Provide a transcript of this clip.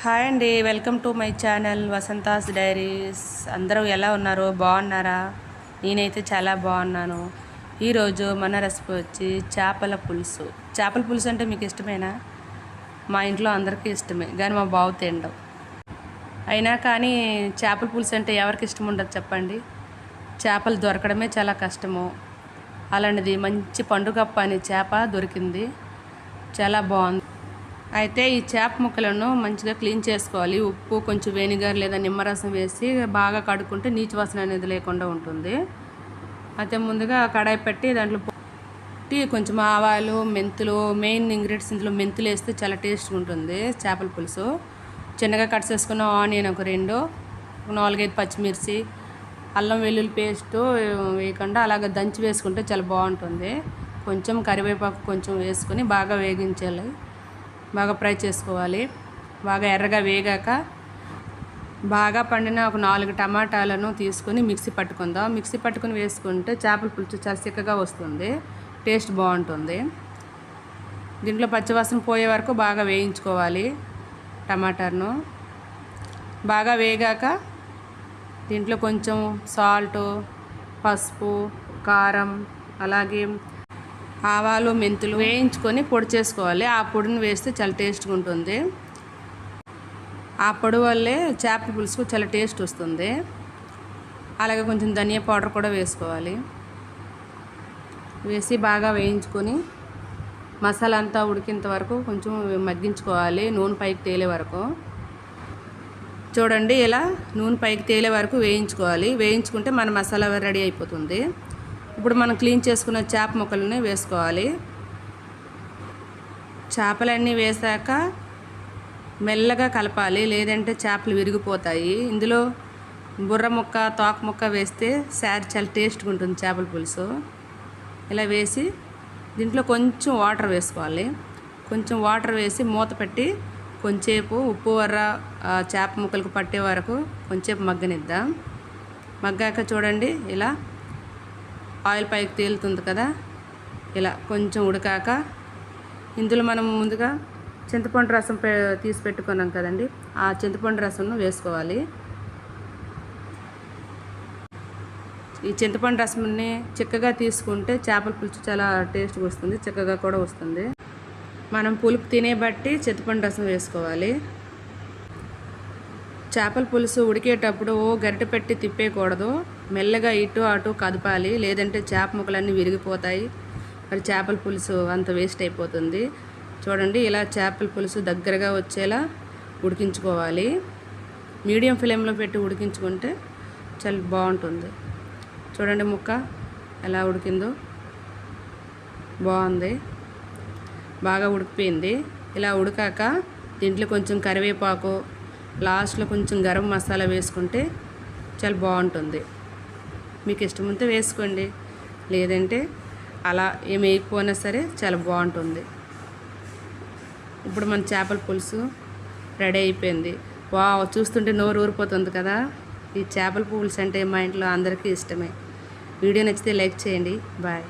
Hi అండి, welcome to my channel Vasantha's diaries. అందరూ ఎలా ఉన్నారు? బాగున్నారా? నేనైతే చాలా బాగున్నాను. ఈరోజు మన రెసిపీ వచ్చి చేపల పులుసు. చేపల పులుసు అంటే మీకు ఇష్టమేనా? మా ఇంట్లో అందరికీ ఇష్టమే, కానీ మా బావు తినడం. అయినా కానీ చేపల పులుసు అంటే ఎవరికి ఇష్టం ఉండదు చెప్పండి. చేపలు దొరకడమే చాలా కష్టము. అలాంటిది మంచి పండుగప్ప అనే చేప దొరికింది, చాలా బాగుంది. అయితే ఈ చేప ముక్కలను మంచిగా క్లీన్ చేసుకోవాలి. ఉప్పు, కొంచెం వెనిగర్ లేదా నిమ్మరసం వేసి బాగా కడుక్కుంటే నీచు వాసన అనేది లేకుండా ఉంటుంది. అయితే ముందుగా కడాయి పెట్టి దాంట్లో కొంచెం ఆవాలు, మెంతులు, మెయిన్ ఇంగ్రీడియంట్స్ ఇందులో మెంతులు వేస్తే చాలా టేస్ట్గా ఉంటుంది చేపల పులుసు. చిన్నగా కట్ చేసుకున్న ఆనియన్ ఒక 2, 4-5 పచ్చిమిర్చి, అల్లం వెల్లుల్లి పేస్ట్ వేయకుండా అలాగ దంచి వేసుకుంటే చాలా బాగుంటుంది. కొంచెం కరివేపాకు కొంచెం వేసుకొని బాగా వేగించాలి, బాగా ఫ్రై చేసుకోవాలి. బాగా ఎర్రగా వేగాక బాగా పండిన ఒక 4 టమాటాలను తీసుకొని మిక్సీ పట్టుకుందాం. మిక్సీ పట్టుకుని వేసుకుంటే చేపల పులుసు చాలా చిక్కగా వస్తుంది, టేస్ట్ బాగుంటుంది. దీంట్లో పచ్చివాసన పోయే వరకు బాగా వేయించుకోవాలి. టమాటాను బాగా వేగాక దీంట్లో కొంచెం సాల్టు, పసుపు, కారం, అలాగే ఆవాలు, మెంతులు వేయించుకొని పొడి చేసుకోవాలి. ఆ పొడిని వేస్తే చాలా టేస్ట్గా ఉంటుంది. ఆ పొడి వల్లే చేపల పులుసుకు చాలా టేస్ట్ వస్తుంది. అలాగే కొంచెం ధనియా పౌడర్ కూడా వేసుకోవాలి. వేసి బాగా వేయించుకొని మసాలా అంతా ఉడికేంత వరకు కొంచెం మగ్గించుకోవాలి, నూనె పైకి తేలే వరకు. చూడండి, ఇలా నూనె పైకి తేలే వరకు వేయించుకోవాలి. వేయించుకుంటే మన మసాలా రెడీ అయిపోతుంది. ఇప్పుడు మనం క్లీన్ చేసుకున్న చేప ముక్కలని వేసుకోవాలి. చేపలన్నీ వేసాక మెల్లగా కలపాలి, లేదంటే చేపలు విరిగిపోతాయి. ఇందులో బుర్ర ముక్క, తోక ముక్క వేస్తే చాలా టేస్ట్గా ఉంటుంది చేపల పులుసు. ఇలా వేసి దీంట్లో కొంచెం వాటర్ వేసుకోవాలి. కొంచెం వాటర్ వేసి మూత పెట్టి కొంచెంసేపు ఉప్పు వర్ర చేప ముక్కలకు పట్టే వరకు కొంచెంసేపు మగ్గనిద్దాం. మగ్గాక చూడండి, ఇలా ఆయిల్ పైకి తేలుతుంది కదా, ఇలా కొంచెం ఉడికాక ఇందులో మనం ముందుగా చింతపండు రసం తీసి పెట్టుకున్నాం కదండి, ఆ చింతపండు రసంను వేసుకోవాలి. ఈ చింతపండు రసంని చిక్కగా తీసుకుంటే చేపల పులుసు చాలా టేస్ట్గా వస్తుంది, చిక్కగా కూడా వస్తుంది. మనం పులుపు తినే బట్టి చింతపండు రసం వేసుకోవాలి. చేపల పులుసు ఉడికేటప్పుడు గరిటె పెట్టి తిప్పేయకూడదు, మెల్లగా ఇటు అటు కదపాలి, లేదంటే చేప ముక్కలన్నీ విరిగిపోతాయి. మరి చేపల పులుసు అంత వేస్ట్ అయిపోతుంది. చూడండి, ఇలా చేపల పులుసు దగ్గరగా వచ్చేలా ఉడికించుకోవాలి. మీడియం ఫ్లేమ్లో పెట్టి ఉడికించుకుంటే చాలా బాగుంటుంది. చూడండి ముక్క ఎలా ఉడికిందో, బాగుంది, బాగా ఉడికిపోయింది. ఇలా ఉడికాక దీంట్లో కొంచెం కరివేపాకు, లాస్ట్లో కొంచెం గరం మసాలా వేసుకుంటే చాలా బాగుంటుంది. మీకు ఇష్టం ఉంటే వేసుకోండి, లేదంటే అలా ఏమి వేయకపోయినా సరే చాలా బాగుంటుంది. ఇప్పుడు మన చేపల పులుసు రెడీ అయిపోయింది. వావ్, చూస్తుంటే నోరు ఊరిపోతుంది కదా. ఈ చేపల పులుసు అంటే మా ఇంట్లో అందరికీ ఇష్టమే. వీడియో నచ్చితే లైక్ చేయండి. బాయ్.